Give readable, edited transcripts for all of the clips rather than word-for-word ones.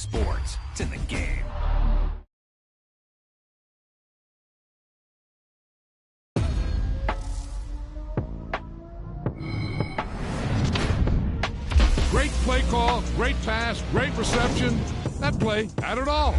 sports. It's in the game. Great play call, great pass, great reception. That play had it all.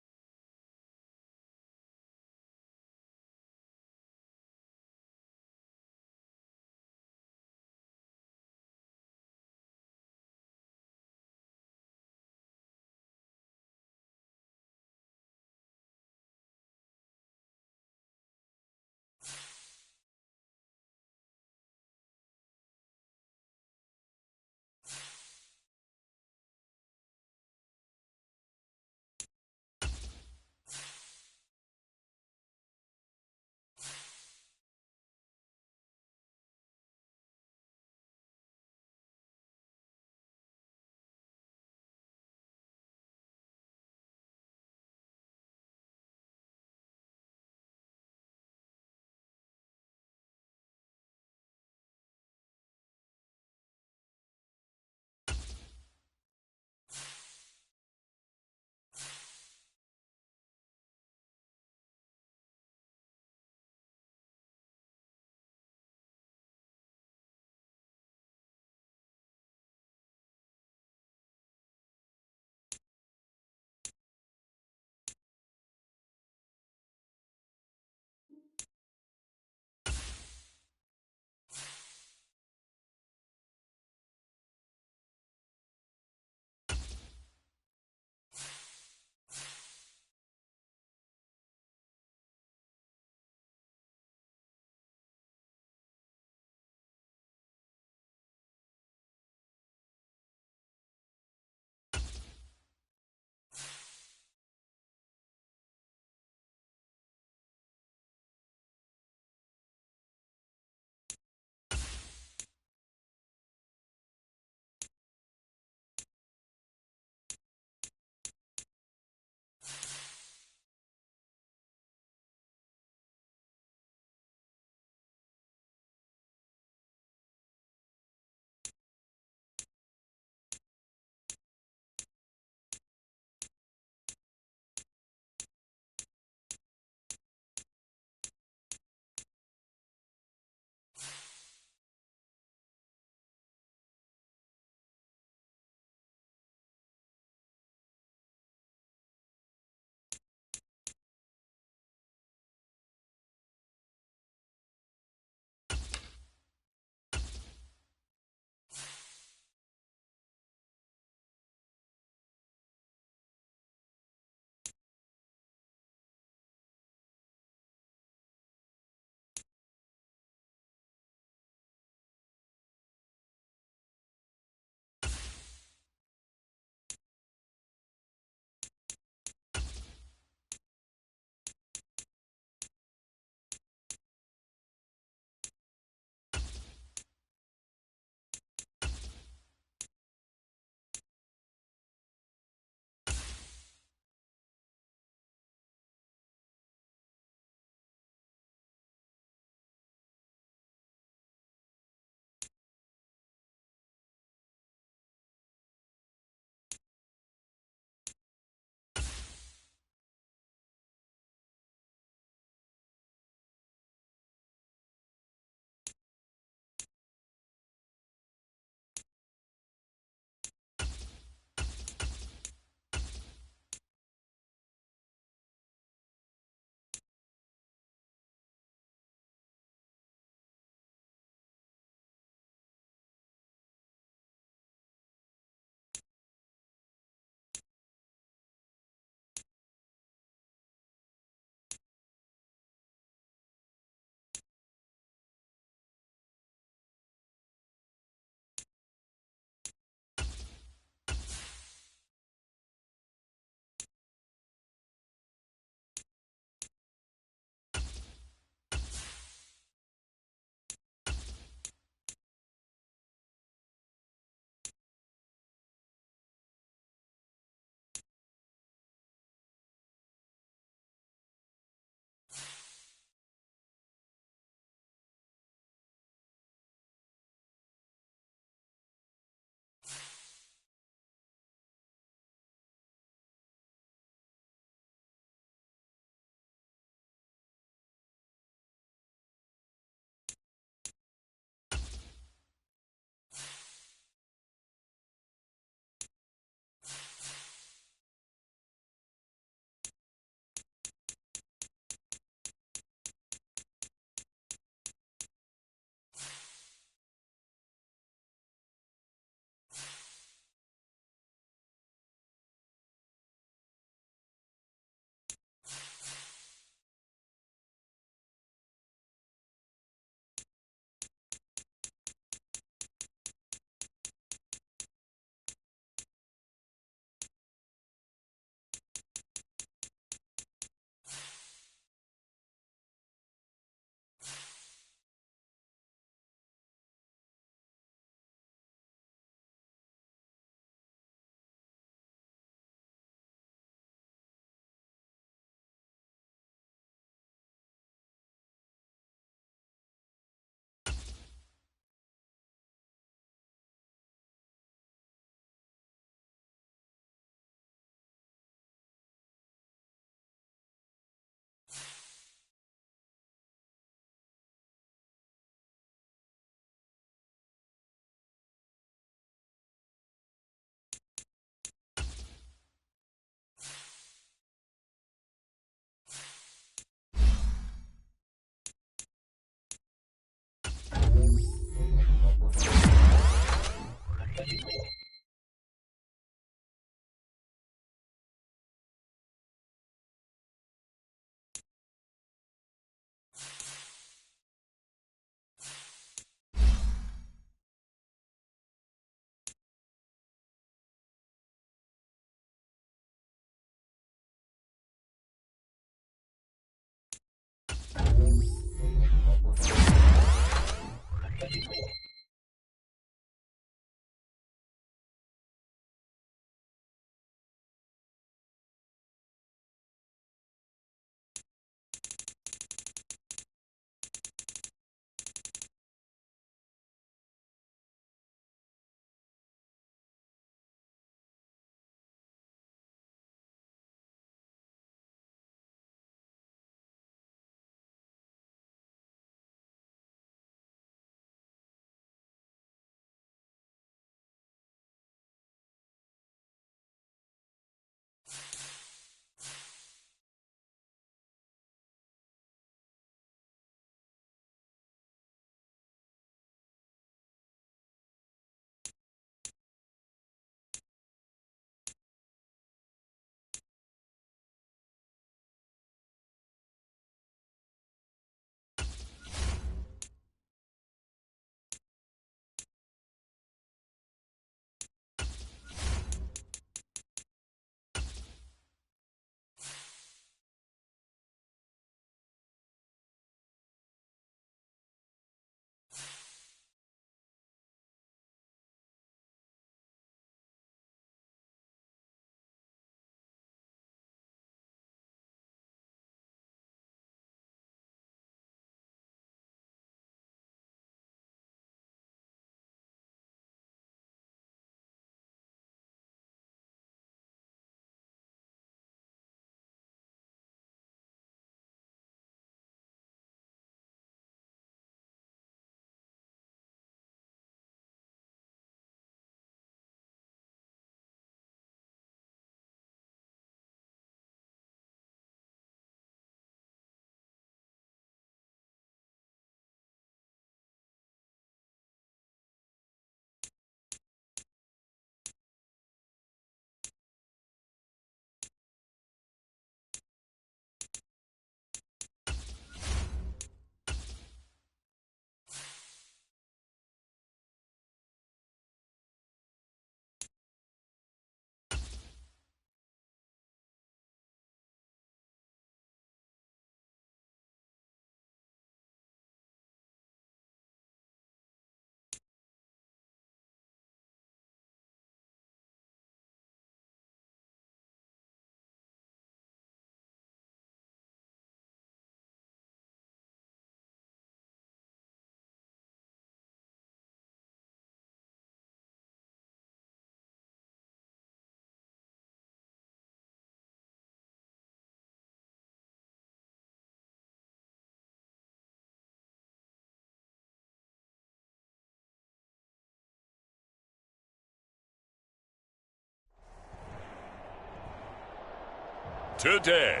today.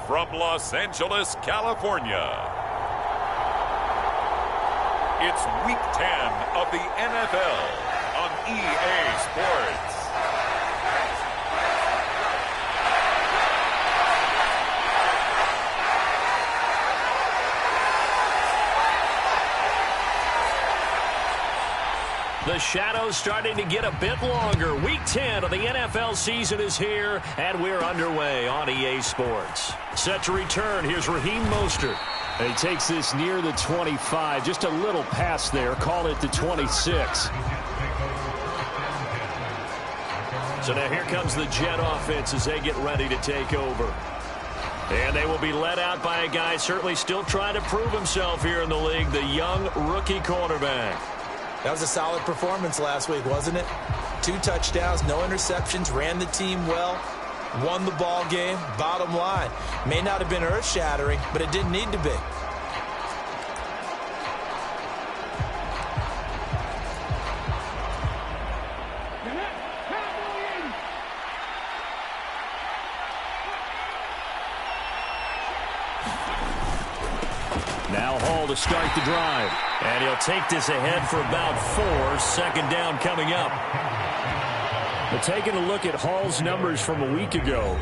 From Los Angeles, California, it's Week 10 of the NFL on EA Sports. The shadow's starting to get a bit longer. Week 10 of the NFL season is here, and we're underway on EA Sports. Set to return, here's Raheem Mostert. And he takes this near the 25. Just a little pass there. Call it the 26. So now here comes the Jet offense as they get ready to take over. And they will be led out by a guy certainly still trying to prove himself here in the league, the young rookie quarterback. That was a solid performance last week, wasn't it? 2 touchdowns, no interceptions, ran the team well, won the ball game. Bottom line, may not have been earth-shattering, but it didn't need to be. Now Hall to start the drive. And he'll take this ahead for about 4. Second down coming up. But taking a look at Hall's numbers from a week ago.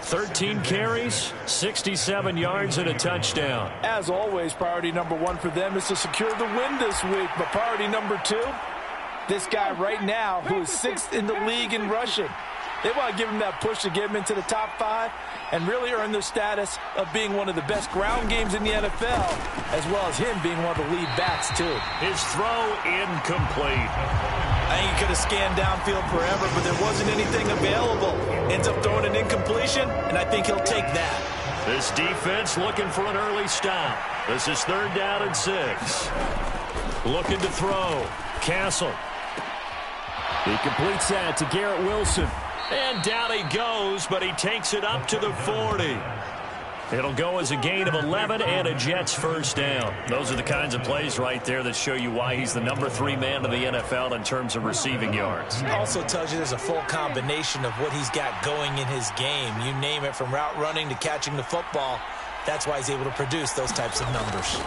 13 carries, 67 yards, and a touchdown. As always, priority number 1 for them is to secure the win this week. But priority number 2, this guy right now who is 6th in the league in rushing. They want to give him that push to get him into the top 5 and really earn the status of being one of the best ground games in the NFL, as well as him being one of the lead backs, too. His throw incomplete. I think he could have scanned downfield forever, but there wasn't anything available. Ends up throwing an incompletion, and I think he'll take that. This defense looking for an early stop. This is 3rd down and 6. Looking to throw. Castle. He completes that to Garrett Wilson. And down he goes, but he takes it up to the 40. It'll go as a gain of 11 and a Jets first down. Those are the kinds of plays right there that show you why he's the number 3 man in the NFL in terms of receiving yards. Also tells you there's a full combination of what he's got going in his game. You name it, from route running to catching the football. That's why he's able to produce those types of numbers.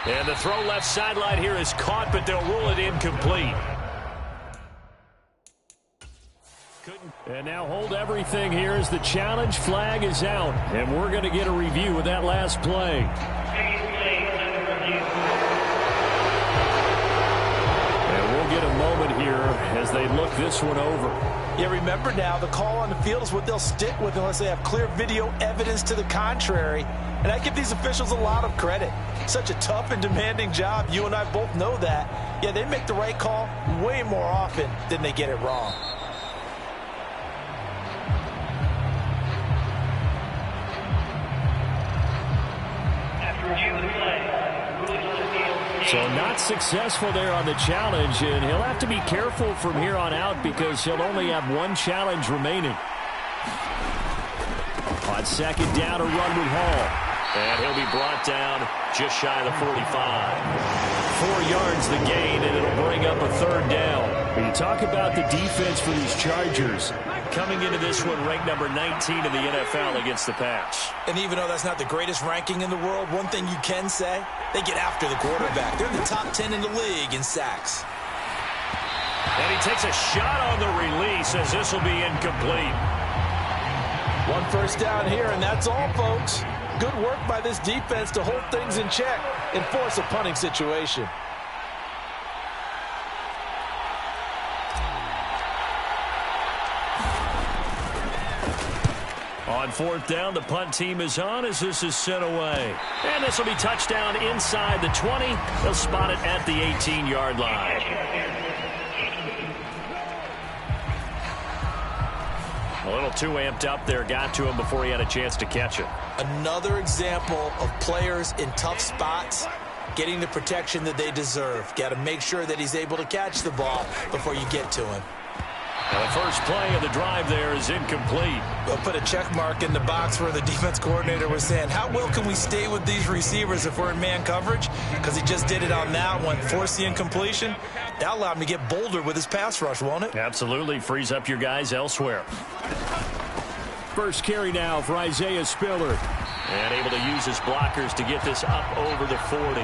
And the throw left sideline here is caught, but they'll rule it incomplete. And now hold everything here as the challenge flag is out. And we're going to get a review of that last play. And we'll get a moment here as they look this one over. Yeah, remember now, the call on the field is what they'll stick with unless they have clear video evidence to the contrary. And I give these officials a lot of credit. Such a tough and demanding job. You and I both know that. Yeah, they make the right call way more often than they get it wrong. So not successful there on the challenge, and he'll have to be careful from here on out because he'll only have 1 challenge remaining. On 2nd down, a run with Hall. And he'll be brought down just shy of the 45. 4 yards the gain, and it'll bring up a 3rd down. When you talk about the defense for these Chargers, coming into this one ranked number 19 in the NFL against the pass. And even though that's not the greatest ranking in the world, one thing you can say, they get after the quarterback. They're in the top 10 in the league in sacks. And he takes a shot on the release as this will be incomplete. 1 first down here, and that's all, folks. Good work by this defense to hold things in check and force a punting situation. On 4th down, the punt team is on as this is sent away. And this will be touchdown inside the 20. They'll spot it at the 18-yard line. A little too amped up there. Got to him before he had a chance to catch it. Another example of players in tough spots getting the protection that they deserve. Got to make sure that he's able to catch the ball before you get to him. And the first play of the drive there is incomplete. We'll put a check mark in the box where the defense coordinator was saying, how well can we stay with these receivers if we're in man coverage? Because he just did it on that one, forced the incompletion. That allowed him to get bolder with his pass rush, won't it? Absolutely. Frees up your guys elsewhere. First carry now for Isaiah Spiller. And able to use his blockers to get this up over the 40.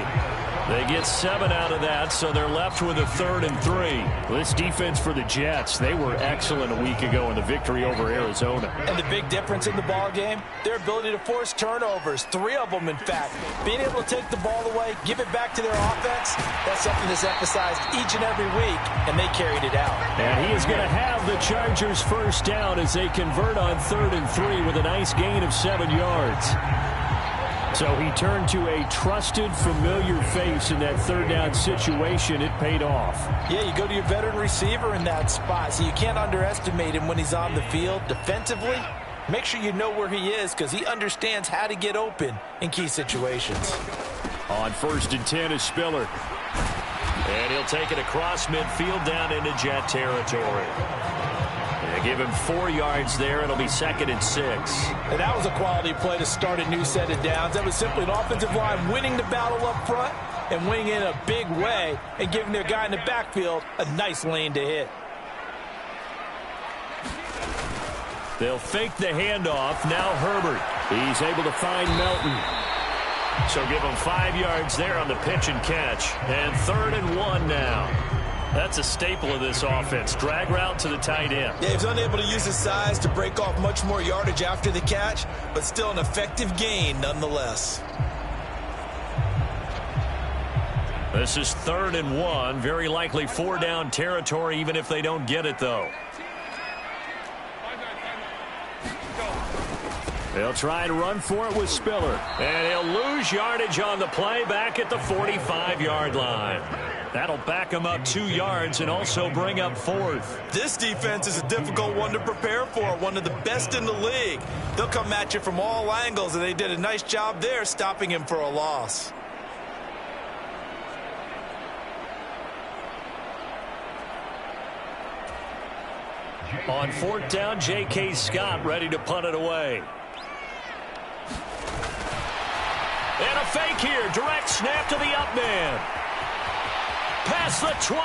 They get 7 out of that, so they're left with a 3rd and 3. Well, this defense for the Jets, they were excellent a week ago in the victory over Arizona. And the big difference in the ball game, their ability to force turnovers, 3 of them, in fact. Being able to take the ball away, give it back to their offense, that's something that's emphasized each and every week, and they carried it out. And he is going to have the Chargers first down as they convert on 3rd and 3 with a nice gain of 7 yards. So he turned to a trusted, familiar face in that 3rd down situation. It paid off. Yeah, you go to your veteran receiver in that spot, so you can't underestimate him when he's on the field. Defensively, make sure you know where he is because he understands how to get open in key situations. On 1st and 10 is Spiller. And he'll take it across midfield down into Jet territory. They give him 4 yards there. It'll be 2nd and 6. And that was a quality play to start a new set of downs. That was simply an offensive line winning the battle up front and winning in a big way and giving their guy in the backfield a nice lane to hit. They'll fake the handoff. Now Herbert. He's able to find Melton. So give him 5 yards there on the pitch and catch. And 3rd and 1 now. That's a staple of this offense. Drag route to the tight end. Yeah, he's unable to use his size to break off much more yardage after the catch, but still an effective gain nonetheless. This is 3rd and 1. Very likely 4 down territory, even if they don't get it, though. They'll try and run for it with Spiller. And he'll lose yardage on the play back at the 45-yard line. That'll back him up 2 yards and also bring up 4th. This defense is a difficult one to prepare for, one of the best in the league. They'll come at you from all angles, and they did a nice job there stopping him for a loss. On 4th down, J.K. Scott ready to punt it away. And a fake here. Direct snap to the up man. Past the 20.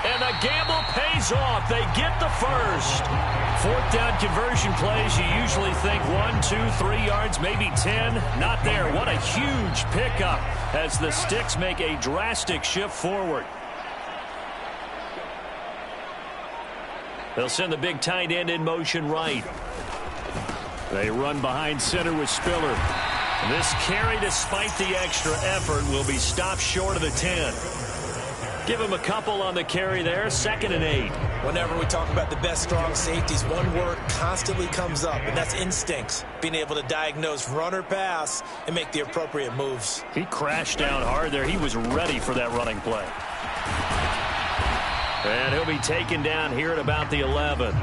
And the gamble pays off. They get the first. 4th down conversion plays. You usually think 1, 2, 3 yards, maybe 10. Not there. What a huge pickup as the Sticks make a drastic shift forward. They'll send the big tight end in motion right. They run behind center with Spiller. This carry, despite the extra effort, will be stopped short of the 10. Give him a couple on the carry there. 2nd and 8. Whenever we talk about the best strong safeties, one word constantly comes up, and that's instincts. Being able to diagnose run or pass and make the appropriate moves. He crashed down hard there. He was ready for that running play. And he'll be taken down here at about the 11.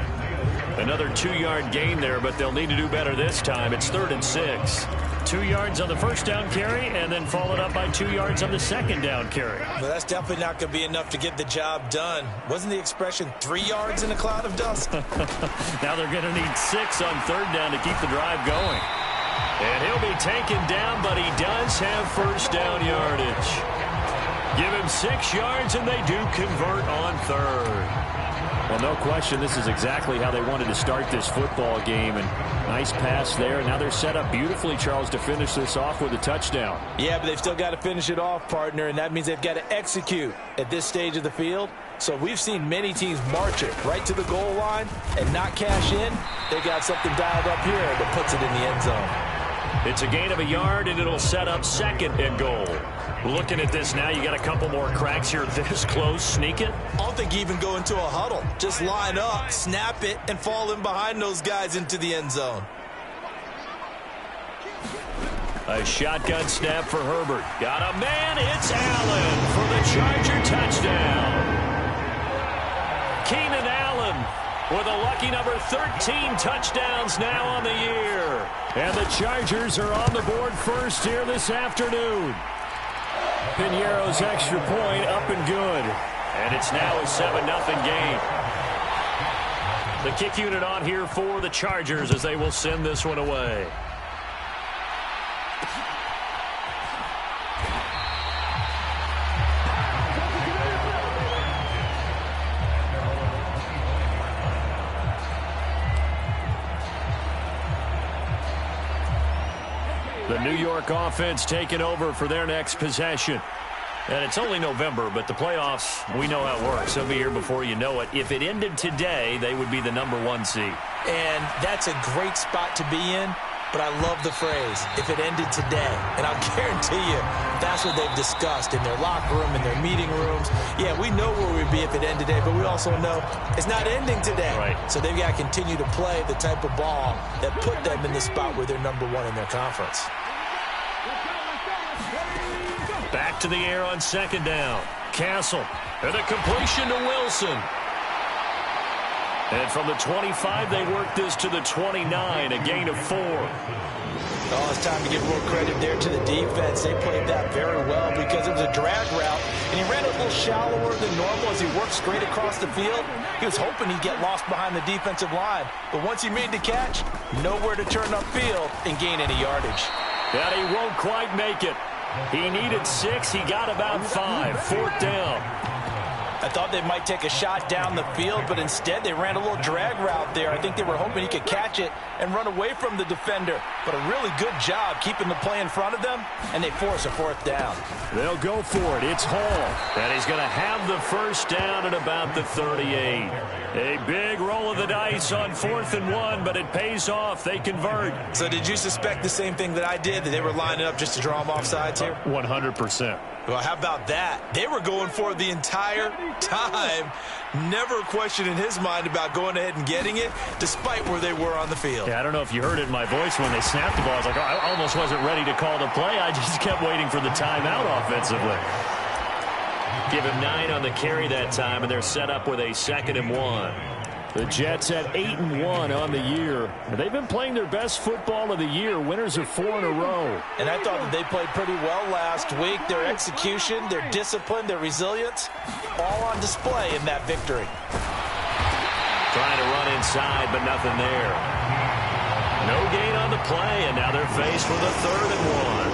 Another 2-yard gain there, but they'll need to do better this time. It's 3rd and 6. 2 yards on the first down carry, and then followed up by 2 yards on the second down carry. Well, that's definitely not going to be enough to get the job done. Wasn't the expression 3 yards in a cloud of dust? Now they're going to need 6 on 3rd down to keep the drive going. And he'll be taken down, but he does have first down yardage. Give him 6 yards, and they do convert on 3rd. Well, no question, this is exactly how they wanted to start this football game. And nice pass there. Now they're set up beautifully, Charles, to finish this off with a touchdown. Yeah, but they've still got to finish it off, partner, and that means they've got to execute at this stage of the field. So we've seen many teams march it right to the goal line and not cash in. They got something dialed up here that puts it in the end zone. It's a gain of a yard, and it'll set up 2nd and goal. Looking at this now, you got a couple more cracks here this close. Sneak it. I don't think you even go into a huddle. Just line up, snap it, and fall in behind those guys into the end zone. A shotgun snap for Herbert. Got a man. It's Allen for the Charger touchdown. Keenan Allen with a lucky number 13 touchdowns now on the year. And the Chargers are on the board first here this afternoon. Piñeiro's extra point up and good. And it's now a 7-0 game. The kick unit on here for the Chargers as they will send this one away. The New York offense taking over for their next possession. And it's only November, but the playoffs, we know how it works. They'll be here before you know it. If it ended today, they would be the #1 seed. And that's a great spot to be in, but I love the phrase, if it ended today. And I'll guarantee you, that's what they've discussed in their locker room, in their meeting rooms. Yeah, we know where we'd be if it ended today, but we also know it's not ending today. Right. So they've got to continue to play the type of ball that put them in the spot where they're #1 in their conference. Back to the air on second down. Castle. And a completion to Wilson. And from the 25, they work this to the 29, a gain of 4. Oh, it's time to give more credit there to the defense. They played that very well because it was a drag route, and he ran a little shallower than normal as he worked straight across the field. He was hoping he'd get lost behind the defensive line, but once he made the catch, nowhere to turn upfield and gain any yardage. And he won't quite make it. He needed 6. He got about 5. 4th down. I thought they might take a shot down the field, but instead they ran a little drag route there. I think they were hoping he could catch it and run away from the defender. But a really good job keeping the play in front of them, and they force a 4th down. They'll go for it. It's Hall. And he's going to have the first down at about the 38. A big roll of the dice on 4th and 1, but it pays off. They convert. So did you suspect the same thing that I did, that they were lining up just to draw them off sides here? 100%. Well, how about that? They were going for it the entire time. Never a question in his mind about going ahead and getting it, despite where they were on the field. Yeah, I don't know if you heard it in my voice when they snapped the ball. I was like, oh, I almost wasn't ready to call the play. I just kept waiting for the timeout offensively. Give him 9 on the carry that time, and they're set up with a 2nd and 1. The Jets at 8-1 on the year. They've been playing their best football of the year, winners of 4 in a row. And I thought that they played pretty well last week. Their execution, their discipline, their resilience, all on display in that victory. Trying to run inside, but nothing there. No gain on the play, and now they're faced with a 3rd and 1.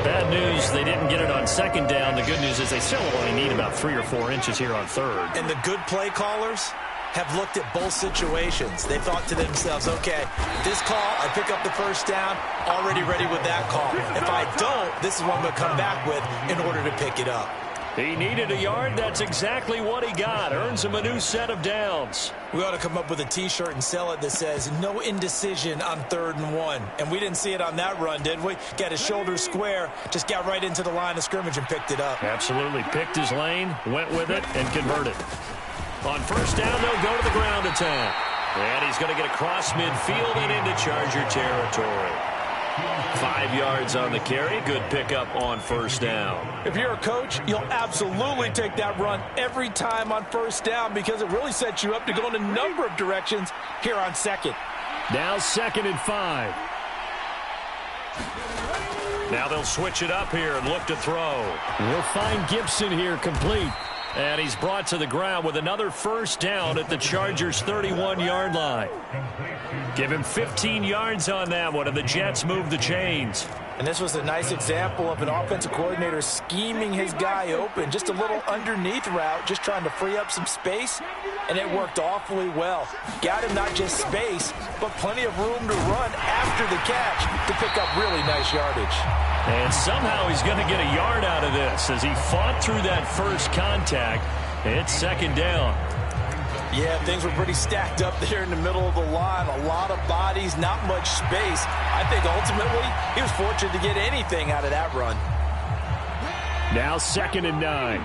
Bad news, they didn't get it on 2nd down. The good news is they still only need about 3 or 4 inches here on 3rd. And the good play callers have looked at both situations. They thought to themselves, okay, this call, I pick up the first down, already ready with that call. If I don't, this is what I'm going to come back with in order to pick it up. He needed a yard. That's exactly what he got. Earns him a new set of downs. We ought to come up with a T-shirt and sell it that says, no indecision on 3rd and 1. And we didn't see it on that run, did we? Got his shoulders square, just got right into the line of scrimmage and picked it up. Absolutely. Picked his lane, went with it, and converted. On 1st down, they'll go to the ground attack. And he's going to get across midfield and into Charger territory. 5 yards on the carry. Good pickup on 1st down. If you're a coach, you'll absolutely take that run every time on 1st down because it really sets you up to go in a number of directions here on 2nd. Now 2nd and 5. Now they'll switch it up here and look to throw. We'll find Gibson here complete. And he's brought to the ground with another 1st down at the Chargers' 31-yard line. Give him 15 yards on that one, and the Jets move the chains. And this was a nice example of an offensive coordinator scheming his guy open. Just a little underneath route, just trying to free up some space, and it worked awfully well. Got him not just space, but plenty of room to run after the catch to pick up really nice yardage. And somehow he's going to get a yard out of this as he fought through that first contact. It's 2nd down. Yeah, things were pretty stacked up there in the middle of the line. A lot of bodies, not much space. I think ultimately he was fortunate to get anything out of that run. Now 2nd and 9.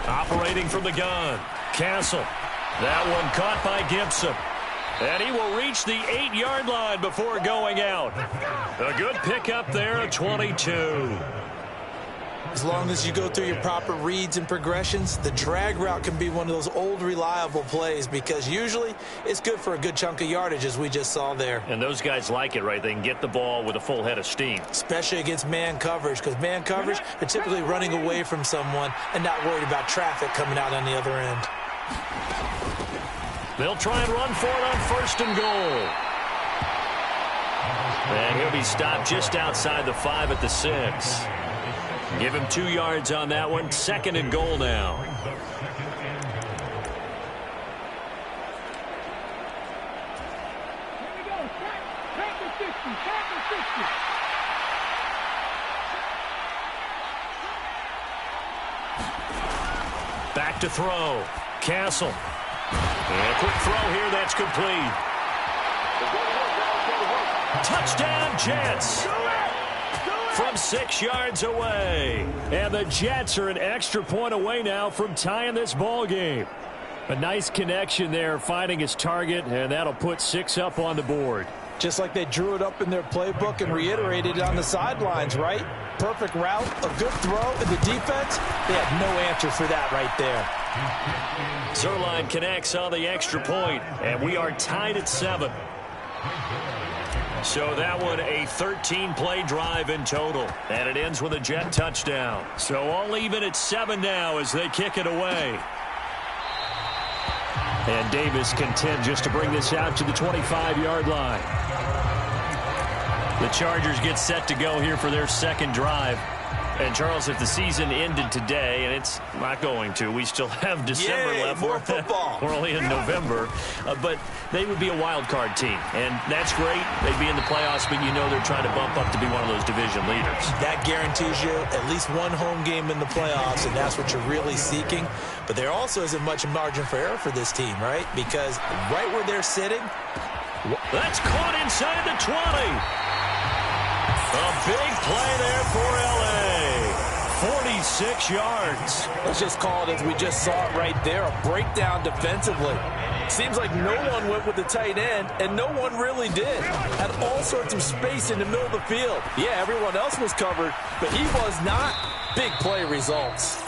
Operating from the gun. Castle. That one caught by Gibson. And he will reach the 8-yard line before going out. A good pickup there at 22. As long as you go through your proper reads and progressions, the drag route can be one of those old reliable plays because usually it's good for a good chunk of yardage as we just saw there. And those guys like it, right? They can get the ball with a full head of steam. Especially against man coverage, because man coverage, they're typically running away from someone and not worried about traffic coming out on the other end. They'll try and run for it on 1st and goal. And he'll be stopped just outside the 5 at the 6. Give him 2 yards on that one. 2nd and goal now. Back to throw. Castle. And a quick throw here. That's complete. Touchdown, Jets. From 6 yards away. And the Jets are an extra point away now from tying this ball game. A nice connection there, finding his target, and that'll put 6 up on the board. Just like they drew it up in their playbook and reiterated it on the sidelines, right? Perfect route, a good throw, and the defense, they had no answer for that right there. Zerline connects on the extra point, and we are tied at 7. So that one a 13-play drive in total, and it ends with a Jet touchdown. So all even at 7 now as they kick it away. And Davis content just to bring this out to the 25-yard line. The Chargers get set to go here for their 2nd drive. And, Charles, if the season ended today, and it's not going to, we still have December left. More football. We're only in November. But they would be a wild card team. And that's great. They'd be in the playoffs, but you know they're trying to bump up to be one of those division leaders. That guarantees you at least one home game in the playoffs, and that's what you're really seeking. But there also isn't much margin for error for this team, right? Because right where they're sitting. That's caught inside the 20. A big play there for L.A. 46 yards. Let's just call it as we just saw it right there, a breakdown defensively. Seems like no one went with the tight end, and no one really did. Had all sorts of space in the middle of the field. Yeah, everyone else was covered, but he was not. Big play results.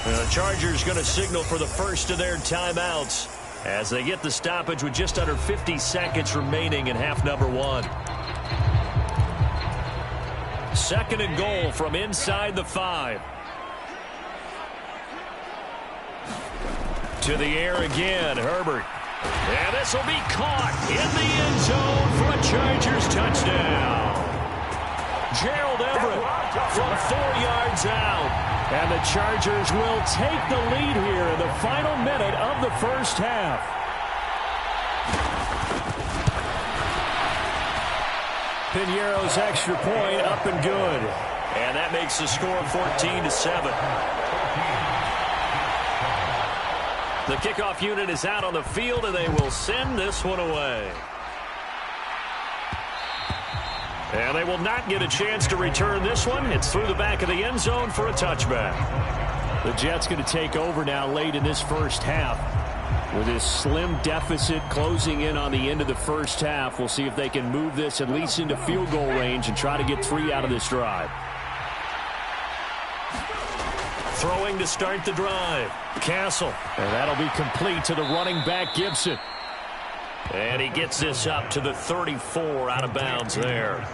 The Chargers going to signal for the first of their timeouts as they get the stoppage with just under 50 seconds remaining in half number 1. 2nd and goal from inside the 5. To the air again, Herbert. And this will be caught in the end zone for a Chargers touchdown. Gerald Everett from 4 yards out. And the Chargers will take the lead here in the final minute of the first half. Piñeiro's extra point up and good. And that makes the score 14-7. The kickoff unit is out on the field, and they will send this one away. And they will not get a chance to return this one. It's through the back of the end zone for a touchback. The Jets going to take over now late in this first half. With this slim deficit closing in on the end of the first half, we'll see if they can move this at least into field goal range and try to get 3 out of this drive. Throwing to start the drive. Castle. And that'll be complete to the running back, Gibson. And he gets this up to the 34 out of bounds there.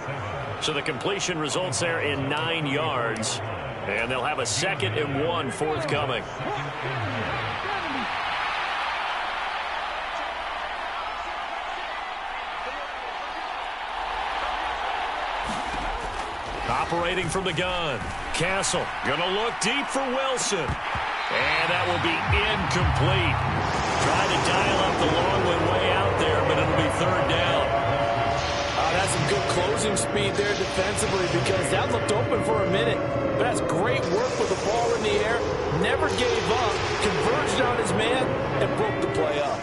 So the completion results there in 9 yards. And they'll have a 2nd and 1 forthcoming. Operating from the gun. Castle going to look deep for Wilson. And that will be incomplete. Trying to dial up the long one way out there, but it'll be 3rd down. That's some good closing speed there defensively because that looked open for a minute. But that's great work with the ball in the air. Never gave up. Converged on his man and broke the play up.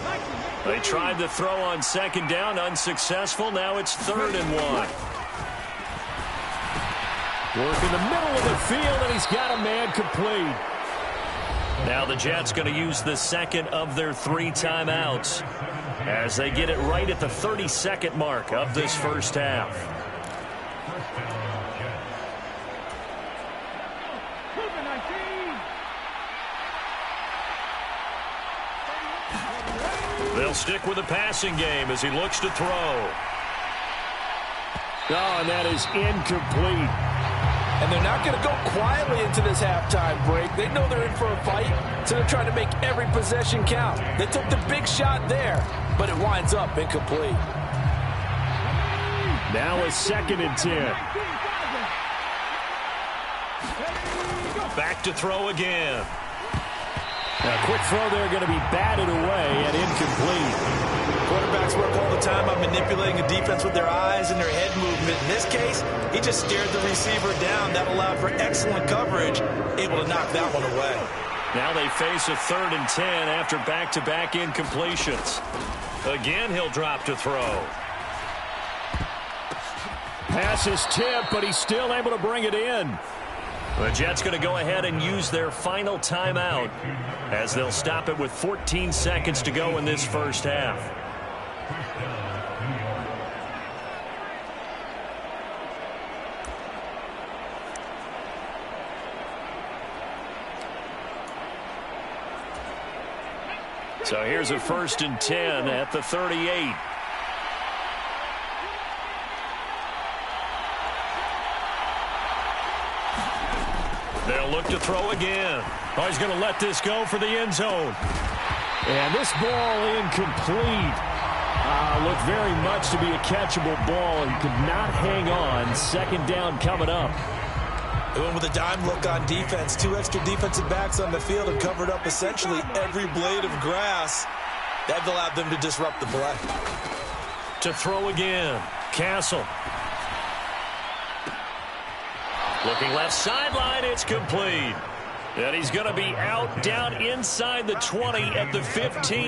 They tried to throw on 2nd down. Unsuccessful. Now it's 3rd and 1. Work in the middle of the field, and he's got a man complete. Now the Jets going to use the 2nd of their 3 timeouts as they get it right at the 32nd mark of this first half. They'll stick with the passing game as he looks to throw. Oh, and that is incomplete. And they're not going to go quietly into this halftime break. They know they're in for a fight, so they're trying to make every possession count. They took the big shot there, but it winds up incomplete. Now a 2nd and 10. Back to throw again. A quick throw there going to be batted away and incomplete. Quarterbacks work all the time on manipulating a defense with their eyes and their head movement. In this case, he just stared the receiver down. That allowed for excellent coverage, able to knock that one away. Now they face a 3rd and 10 after back-to-back incompletions. Again, he'll drop to throw. Pass is tipped, but he's still able to bring it in. The Jets going to go ahead and use their final timeout as they'll stop it with 14 seconds to go in this first half. So here's a 1st and 10 at the 38. They'll look to throw again. Oh, he's going to let this go for the end zone. And this ball incomplete. Looked very much to be a catchable ball. He could not hang on. 2nd down coming up. They went with a dime look on defense. 2 extra defensive backs on the field and covered up essentially every blade of grass. That allowed them to disrupt the play. To throw again. Castle. Looking left sideline, it's complete. And he's going to be out down inside the 20 at the 15.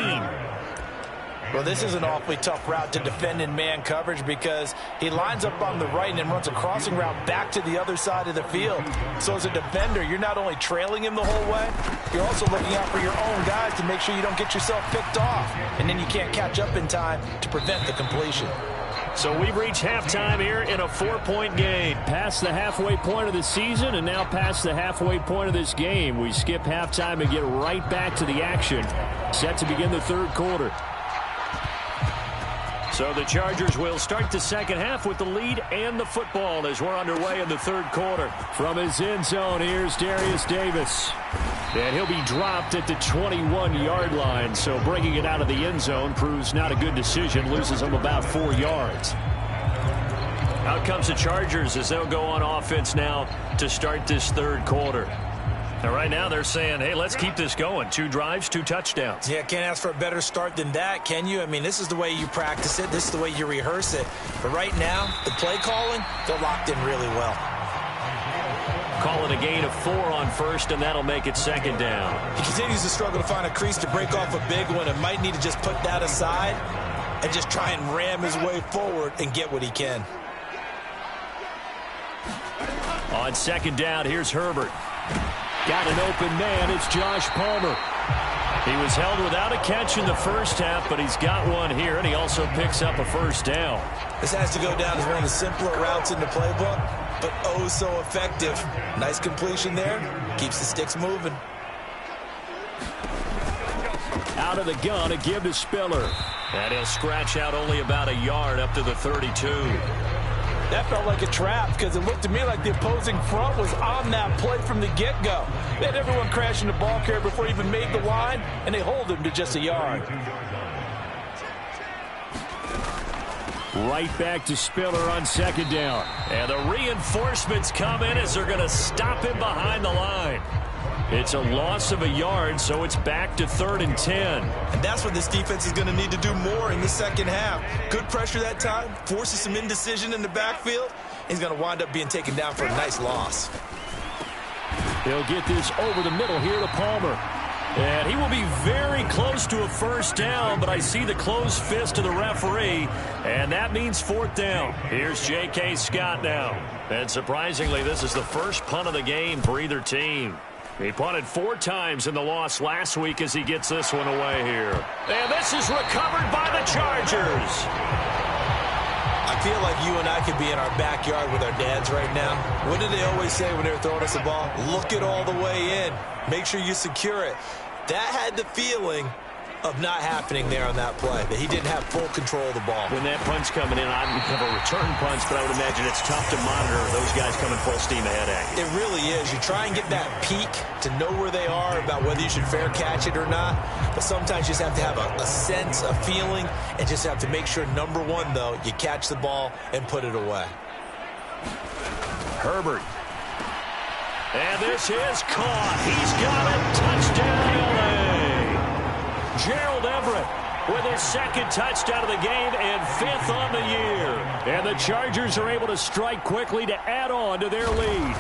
Well, this is an awfully tough route to defend in man coverage because he lines up on the right and then runs a crossing route back to the other side of the field. So as a defender, you're not only trailing him the whole way, you're also looking out for your own guys to make sure you don't get yourself picked off. And then you can't catch up in time to prevent the completion. So we've reached halftime here in a 4-point game. Past the halfway point of the season and now past the halfway point of this game. We skip halftime and get right back to the action. Set to begin the 3rd quarter. So the Chargers will start the second half with the lead and the football as we're underway in the 3rd quarter. From his end zone, here's Darius Davis. And he'll be dropped at the 21-yard line. So bringing it out of the end zone proves not a good decision. Loses him about 4 yards. Out comes the Chargers as they'll go on offense now to start this 3rd quarter. And right now they're saying, hey, let's keep this going. 2 drives, 2 touchdowns. Yeah, can't ask for a better start than that, can you? I mean, this is the way you practice it. This is the way you rehearse it. But right now, the play calling, they're locked in really well. Call it a gain of 4 on 1st, and that'll make it 2nd down. He continues to struggle to find a crease to break off a big one and might need to just put that aside and just try and ram his way forward and get what he can. On 2nd down, here's Herbert. Got an open man. It's Josh Palmer. He was held without a catch in the first half, but he's got one here, and he also picks up a 1st down. This has to go down as one of the simpler routes in the playbook, but oh so effective. Nice completion there. Keeps the sticks moving. Out of the gun, a give to Spiller. And he'll scratch out only about a yard up to the 32. That felt like a trap because it looked to me like the opposing front was on that play from the get-go. They had everyone crashing the ball carrier before he even made the line, and they hold him to just a yard. Right back to Spiller on 2nd down. And the reinforcements come in as they're going to stop him behind the line. It's a loss of a yard, so it's back to 3rd and 10. And that's what this defense is going to need to do more in the second half. Good pressure that time, forces some indecision in the backfield. He's going to wind up being taken down for a nice loss. He'll get this over the middle here to Palmer. And he will be very close to a 1st down, but I see the closed fist of the referee, and that means 4th down. Here's J.K. Scott now. And surprisingly, this is the first punt of the game for either team. He punted 4 times in the loss last week as he gets this one away here. And this is recovered by the Chargers. I feel like you and I could be in our backyard with our dads right now. What did they always say when they were throwing us the ball? Look it all the way in. Make sure you secure it. That had the feeling of not happening there on that play, that he didn't have full control of the ball. When that punch coming in, I would have a return punch, but I would imagine it's tough to monitor those guys coming full steam ahead at you. It really is. You try and get that peek to know where they are about whether you should fair catch it or not, but sometimes you just have to have a sense, a feeling, and just have to make sure, number one, though, you catch the ball and put it away. Herbert. And this is caught. He's got it. Touchdown, L.A. Gerald Everett with his second touchdown of the game and 5th on the year. And the Chargers are able to strike quickly to add on to their lead.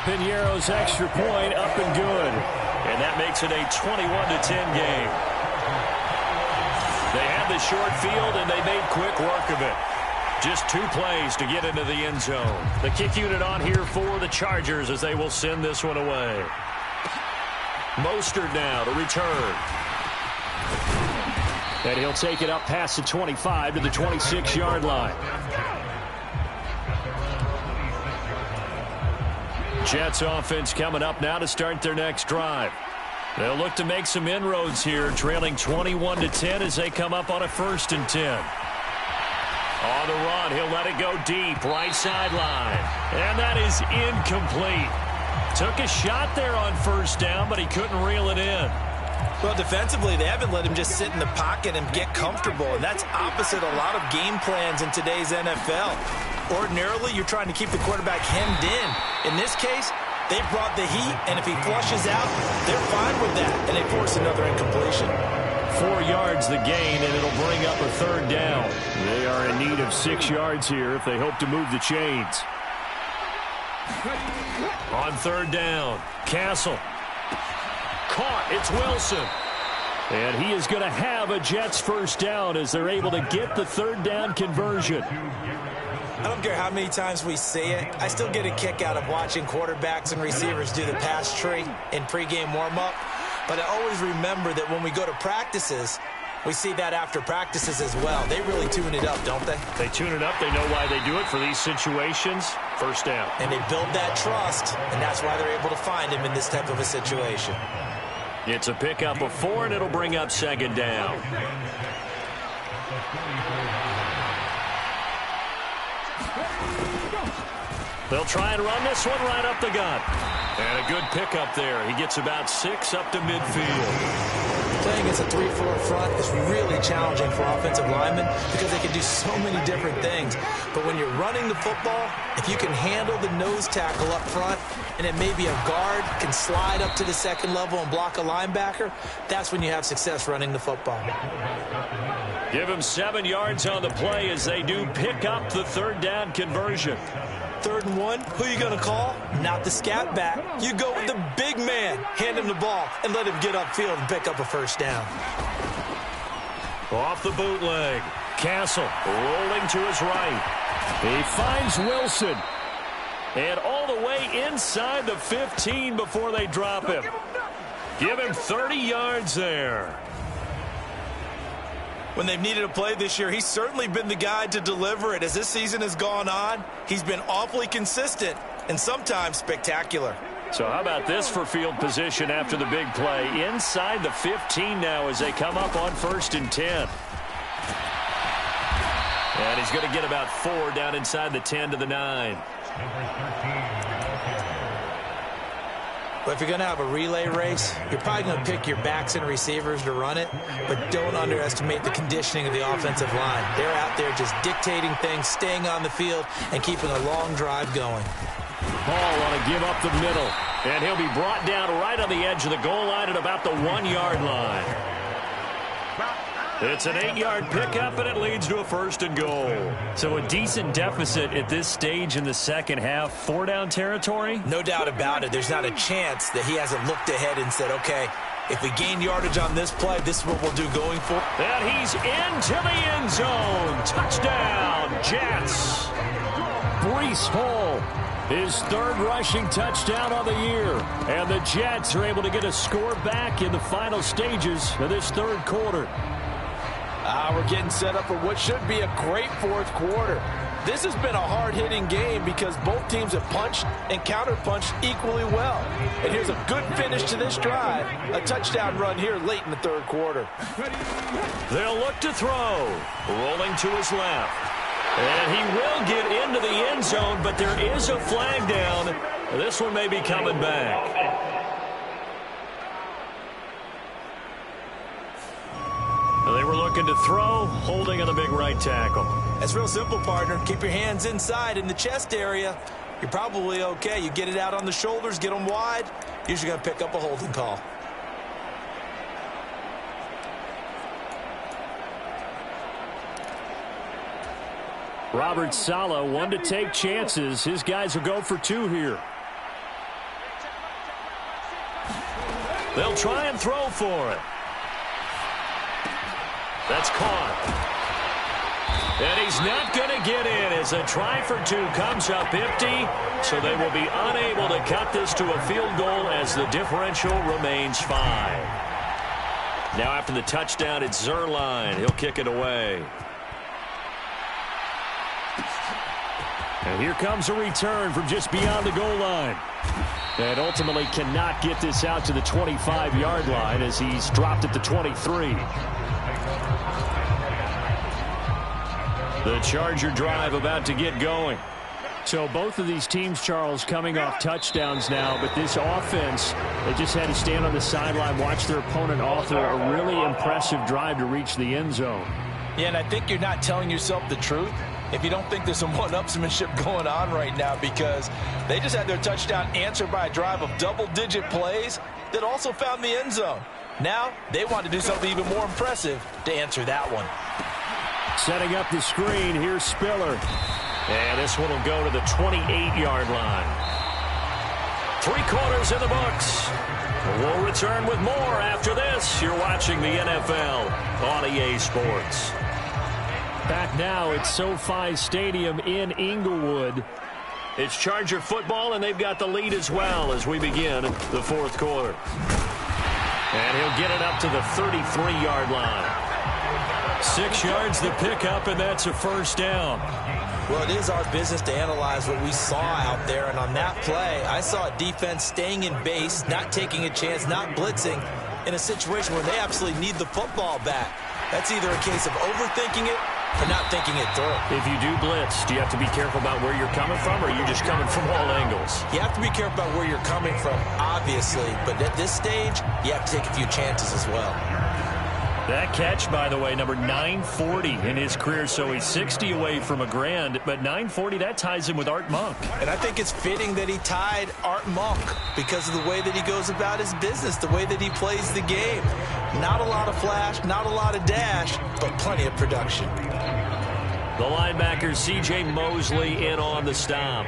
Piñeiro's extra point up and good. And that makes it a 21-10 game. They had the short field, and they made quick work of it. Just 2 plays to get into the end zone. The kick unit on here for the Chargers as they will send this one away. Mostert now to return. And he'll take it up past the 25 to the 26-yard line. Jets offense coming up now to start their next drive. They'll look to make some inroads here, trailing 21-10 as they come up on a 1st and 10. On the run, he'll let it go deep, right sideline. And that is incomplete. Took a shot there on 1st down, but he couldn't reel it in. Well, defensively, they haven't let him just sit in the pocket and get comfortable, and that's opposite a lot of game plans in today's NFL. Ordinarily, you're trying to keep the quarterback hemmed in. In this case, they brought the heat, and if he flushes out, they're fine with that, and they force another incompletion. 4 yards the gain, and it'll bring up a 3rd down. They are in need of 6 yards here if they hope to move the chains. On 3rd down, Castle. Caught, it's Wilson. And he is going to have a Jets 1st down as they're able to get the 3rd down conversion. I don't care how many times we say it, I still get a kick out of watching quarterbacks and receivers do the pass tree in pregame warm-up. But I always remember that when we go to practices, we see that after practices as well. They really tune it up, don't they? They tune it up. They know why they do it for these situations. 1st down. And they build that trust, and that's why they're able to find him in this type of a situation. It's a pickup of 4, and it'll bring up 2nd down. They'll try and run this one right up the gut. And a good pickup there. He gets about 6 up to midfield. Playing against a 3-4 front is really challenging for offensive linemen because they can do so many different things. But when you're running the football, if you can handle the nose tackle up front, and then maybe a guard can slide up to the 2nd level and block a linebacker, that's when you have success running the football. Give him 7 yards on the play as they do pick up the 3rd down conversion. 3rd and 1, who are you going to call? Not the scat back. You go with the big man. Hand him the ball and let him get upfield and pick up a 1st down. Off the bootleg. Castle rolling to his right. He finds Wilson. And all the way inside the 15 before they drop him. Give him 30 yards there. When they've needed a play this year, he's certainly been the guy to deliver it. As this season has gone on, he's been awfully consistent and sometimes spectacular. So how about this for field position after the big play? Inside the 15 now as they come up on 1st and 10. And he's going to get about 4 down inside the 10 to the 9. But if you're going to have a relay race, you're probably going to pick your backs and receivers to run it, but don't underestimate the conditioning of the offensive line. They're out there just dictating things, staying on the field, and keeping a long drive going. Ball on a give up the middle. And he'll be brought down right on the edge of the goal line at about the 1-yard line. It's an 8-yard pickup, and it leads to a 1st and goal. So a decent deficit at this stage in the 2nd half. 4-down territory? No doubt about it. There's not a chance that he hasn't looked ahead and said, okay, if we gain yardage on this play, this is what we'll do going forward. And he's into the end zone. Touchdown, Jets. Breece Hall, his 3rd rushing touchdown on the year. And the Jets are able to get a score back in the final stages of this 3rd quarter. We're getting set up for what should be a great 4th quarter. This has been a hard-hitting game because both teams have punched and counterpunched equally well. And here's a good finish to this drive. A touchdown run here late in the third quarter. They'll look to throw. Rolling to his left. And he will get into the end zone, but there is a flag down. This one may be coming back. They were looking to throw, holding on the big right tackle. That's real simple, partner. Keep your hands inside in the chest area. You're probably okay. You get it out on the shoulders, get them wide. Usually going to pick up a holding call. Robert Saleh, one to take chances. His guys will go for two here. They'll try and throw for it. That's caught. And he's not going to get in as a try for two comes up empty. So they will be unable to cut this to a field goal as the differential remains 5. Now after the touchdown, it's Zerline. He'll kick it away. And here comes a return from just beyond the goal line. And ultimately cannot get this out to the 25-yard line as he's dropped at the 23. The Charger drive about to get going. So both of these teams, Charles, coming off touchdowns now, but this offense, they just had to stand on the sideline, watch their opponent author a really impressive drive to reach the end zone. Yeah, and I think you're not telling yourself the truth if you don't think there's some one-upsmanship going on right now, because they just had their touchdown answered by a drive of double-digit plays that also found the end zone. Now they want to do something even more impressive to answer that one. Setting up the screen, here's Spiller. And this one will go to the 28-yard line. 3 quarters in the books. We'll return with more after this. You're watching the NFL on EA Sports. Back now at SoFi Stadium in Inglewood. It's Charger football, and they've got the lead as well as we begin the fourth quarter. And he'll get it up to the 33-yard line. 6 yards the pickup, and that's a first down. Well, it is our business to analyze what we saw out there, and on that play, I saw a defense staying in base, not taking a chance, not blitzing, in a situation where they absolutely need the football back. That's either a case of overthinking it or not thinking it through. If you do blitz, do you have to be careful about where you're coming from, or are you just coming from all angles? You have to be careful about where you're coming from, obviously, but at this stage, you have to take a few chances as well. That catch, by the way, number 940 in his career, so he's 60 away from a grand, but 940, that ties him with Art Monk. And I think it's fitting that he tied Art Monk because of the way that he goes about his business, the way that he plays the game. Not a lot of flash, not a lot of dash, but plenty of production. The linebacker, C.J. Mosley, in on the stop.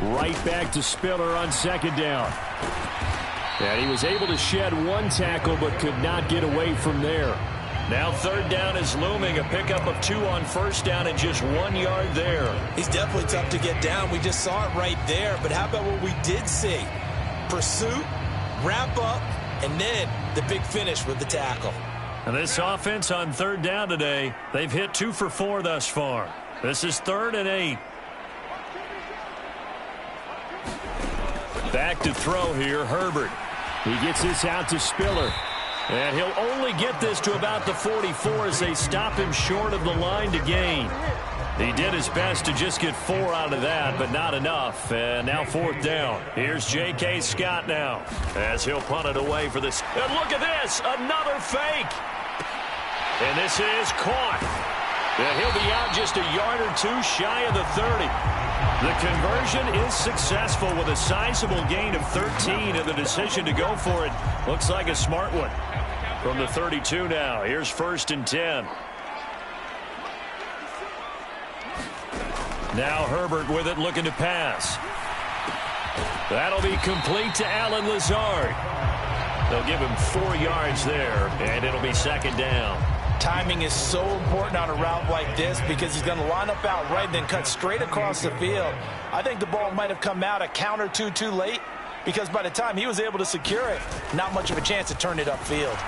Right back to Spiller on second down. And he was able to shed one tackle but could not get away from there. Now third down is looming. A pickup of 2 on first down and just 1 yard there. He's definitely tough to get down. We just saw it right there. But how about what we did see? Pursuit, wrap up, and then the big finish with the tackle. And this offense on third down today, they've hit 2 for 4 thus far. This is 3rd and 8. Back to throw here, Herbert. He gets this out to Spiller. And he'll only get this to about the 44 as they stop him short of the line to gain. He did his best to just get 4 out of that, but not enough. And now 4th down. Here's J.K. Scott now as he'll punt it away for this. And look at this, another fake. And this is caught. And he'll be out just a yard or 2 shy of the 30. The conversion is successful with a sizable gain of 13, and the decision to go for it looks like a smart one. From the 32 now, here's 1st and 10. Now Herbert with it, looking to pass. That'll be complete to Allen Lazard. They'll give him 4 yards there, and it'll be 2nd down. Timing is so important on a route like this because he's going to line up out right and then cut straight across the field. I think the ball might have come out a count or two too late because by the time he was able to secure it, not much of a chance to turn it upfield.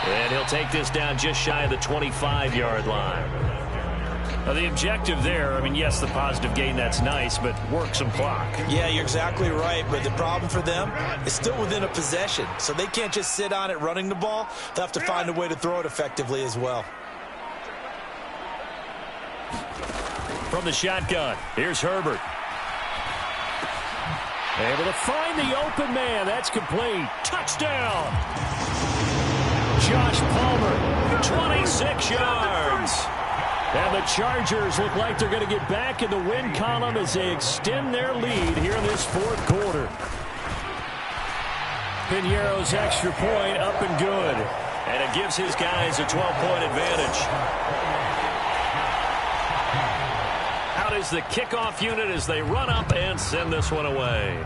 And he'll take this down just shy of the 25-yard line. Now, the objective there, I mean, yes, the positive gain, that's nice, but work some clock. Yeah, you're exactly right, but the problem for them is still within a possession, so they can't just sit on it running the ball. They'll have to find a way to throw it effectively as well. From the shotgun, here's Herbert. Able to find the open man. That's complete. Touchdown. Josh Palmer, 26 yards. And the Chargers look like they're going to get back in the win column as they extend their lead here in this fourth quarter. Piñeiro's extra point up and good. And it gives his guys a 12-point advantage. Out is the kickoff unit as they run up and send this one away.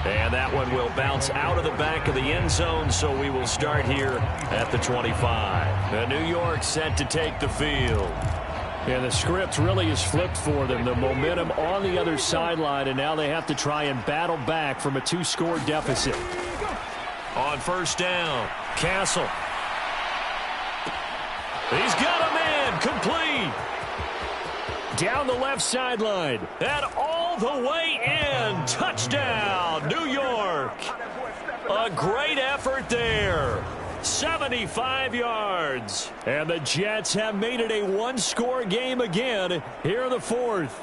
And that one will bounce out of the back of the end zone, so we will start here at the 25. The New York set to take the field. And the script really is flipped for them. The momentum on the other sideline, and now they have to try and battle back from a 2-score deficit. On first down, Castle. He's got a man, complete. Down the left sideline, and all the way in. Touchdown, New York. A great effort there. 75 yards. And the Jets have made it a one-score game again here in the fourth.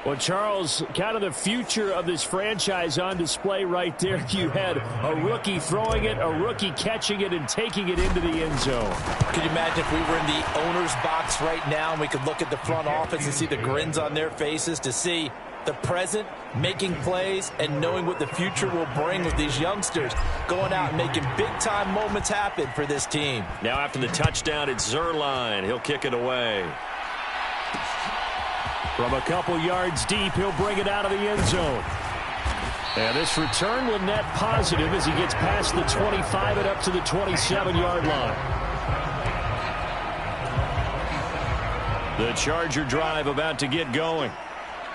Well, Charles, kind of the future of this franchise on display right there. You had a rookie throwing it, a rookie catching it, and taking it into the end zone. Could you imagine if we were in the owner's box right now and we could look at the front office and see the grins on their faces, to see the present making plays and knowing what the future will bring with these youngsters going out and making big-time moments happen for this team. Now after the touchdown, it's Zuerlein. He'll kick it away. From a couple yards deep, he'll bring it out of the end zone. And this return will net positive as he gets past the 25 and up to the 27-yard line. The Charger drive about to get going.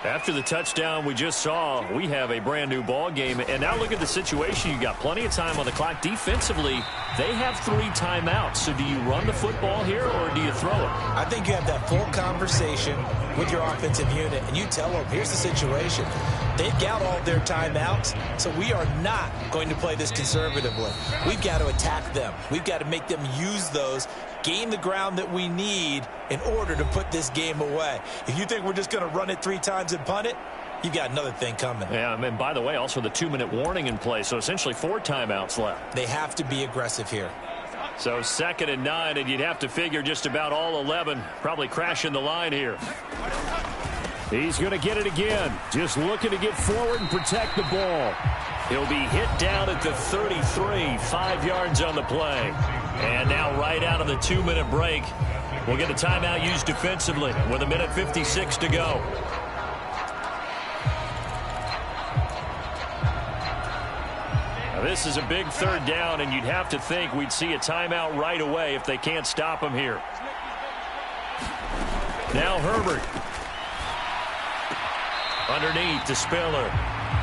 After the touchdown we just saw, we have a brand new ball game. And now look at the situation. You got plenty of time on the clock. Defensively, they have 3 timeouts. So do you run the football here or do you throw it? I think you have that full conversation with your offensive unit, and you tell them, here's the situation. They've got all their timeouts, so we are not going to play this conservatively. We've got to attack them. We've got to make them use those, gain the ground that we need in order to put this game away. If you think we're just going to run it 3 times and punt it, you've got another thing coming. Yeah, and by the way, also the 2-minute warning in play, so essentially 4 timeouts left. They have to be aggressive here. So 2nd and 9, and you'd have to figure just about all 11 probably crashing the line here. He's going to get it again. Just looking to get forward and protect the ball. He'll be hit down at the 33, 5 yards on the play. And now right out of the 2-minute break, we'll get a timeout used defensively with 1:56 to go. Now this is a big 3rd down, and you'd have to think we'd see a timeout right away if they can't stop him here. Now Herbert. Underneath to Spiller.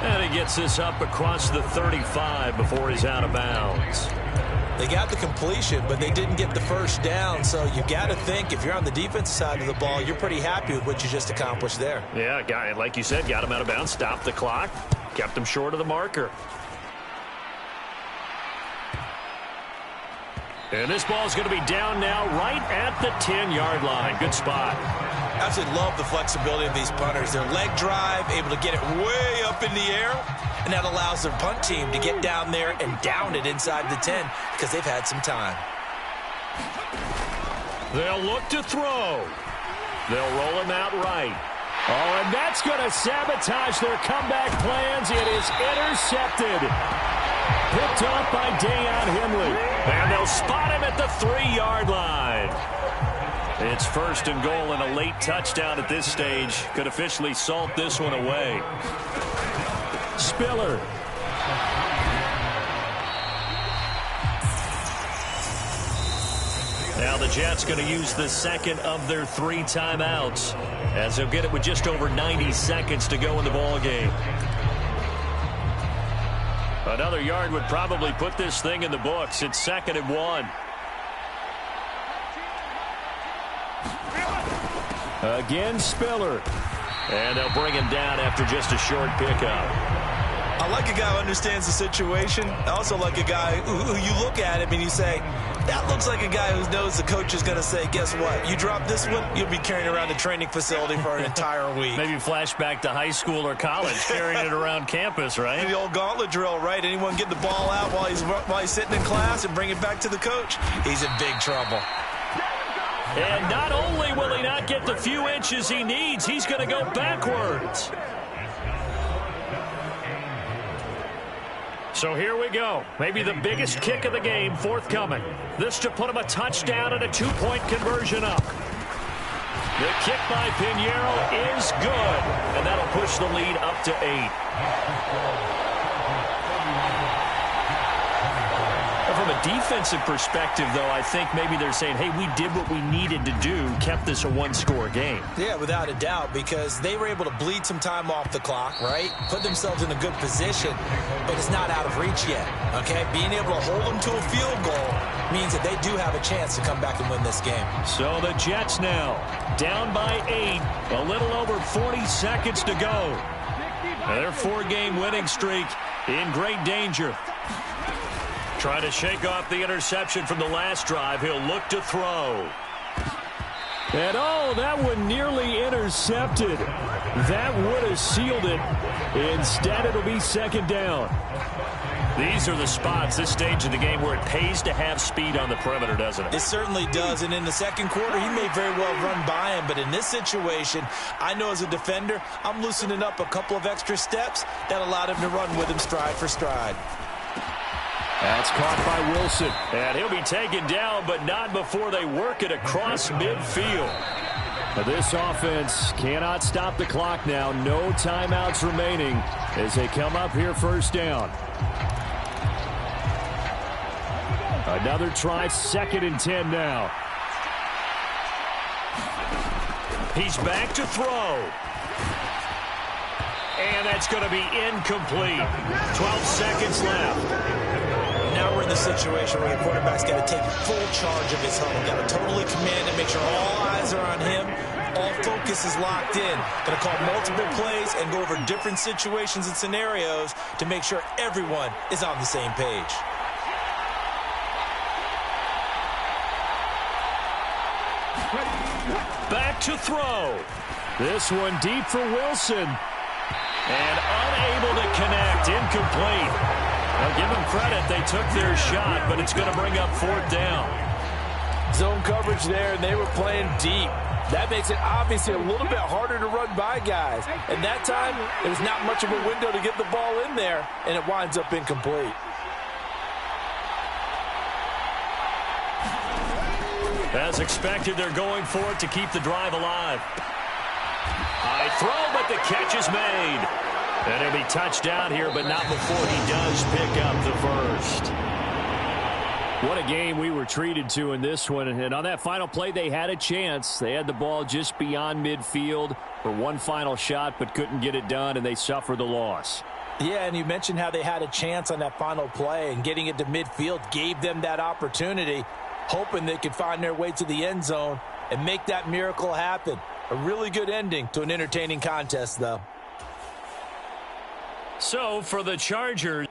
And he gets this up across the 35 before he's out of bounds. They got the completion, but they didn't get the first down. So you got to think, if you're on the defensive side of the ball, you're pretty happy with what you just accomplished there. Yeah, guy, like you said, got him out of bounds, stopped the clock, kept him short of the marker. And this ball's going to be down now right at the 10-yard line. Good spot. Absolutely love the flexibility of these punters. Their leg drive, able to get it way up in the air, and that allows their punt team to get down there and down it inside the 10 because they've had some time. They'll look to throw. They'll roll him out right. Oh, and that's going to sabotage their comeback plans. It is intercepted. Picked off by Deion Henley. And they'll spot him at the 3-yard line. It's 1st and goal, and a late touchdown at this stage could officially salt this one away. Spiller. Now the Jets going to use the 2nd of their 3 timeouts as they'll get it with just over 90 seconds to go in the ball game. Another yard would probably put this thing in the books. It's 2nd and 1. Again, Spiller. And they'll bring him down after just a short pickup. I like a guy who understands the situation. I also like a guy who you look at him and you say, that looks like a guy who knows the coach is going to say, guess what? You drop this one, you'll be carrying around the training facility for an entire week. Maybe flashback to high school or college, carrying it around campus, right? The old gauntlet drill, right? Anyone get the ball out while he's sitting in class and bring it back to the coach? He's in big trouble. And not only will he not get the few inches he needs, he's going to go backwards. So here we go. Maybe the biggest kick of the game forthcoming. This to put him a touchdown and a 2-point conversion up. The kick by Pinheiro is good, and that'll push the lead up to 8. From a defensive perspective, though, I think maybe they're saying, hey, we did what we needed to do, kept this a one-score game. Yeah, without a doubt, because they were able to bleed some time off the clock, right? Put themselves in a good position, but it's not out of reach yet, okay? Being able to hold them to a field goal means that they do have a chance to come back and win this game. So the Jets now down by 8, a little over 40 seconds to go. Their 4-game winning streak in great danger. Trying to shake off the interception from the last drive. He'll look to throw. And that one nearly intercepted. That would have sealed it. Instead, it'll be 2nd down. These are the spots, this stage of the game, where it pays to have speed on the perimeter, doesn't it? It certainly does, and in the second quarter, he may very well run by him, but in this situation, I know as a defender, I'm loosening up a couple of extra steps that allowed him to run with him stride for stride. That's caught by Wilson. And he'll be taken down, but not before they work it across midfield. This offense cannot stop the clock now. No timeouts remaining as they come up here 1st down. Another try, 2nd and 10 now. He's back to throw. And that's going to be incomplete. 12 seconds left. Now we're in the situation where the quarterback's got to take full charge of his huddle. Got to totally command it, make sure all eyes are on him. All focus is locked in. Going to call multiple plays and go over different situations and scenarios to make sure everyone is on the same page. Back to throw. This one deep for Wilson. And unable to connect. Incomplete. I'll give them credit. They took their shot, but it's going to bring up 4th down. Zone coverage there, and they were playing deep. That makes it obviously a little bit harder to run by guys. And that time, there's not much of a window to get the ball in there, and it winds up incomplete. As expected, they're going for it to keep the drive alive. High throw, but the catch is made. And he'll be touched down here, but not before he does pick up the first. What a game we were treated to in this one. And on that final play, they had a chance. They had the ball just beyond midfield for one final shot, but couldn't get it done, and they suffered the loss. Yeah, and you mentioned how they had a chance on that final play, and getting it to midfield gave them that opportunity, hoping they could find their way to the end zone and make that miracle happen. A really good ending to an entertaining contest, though. So for the Chargers,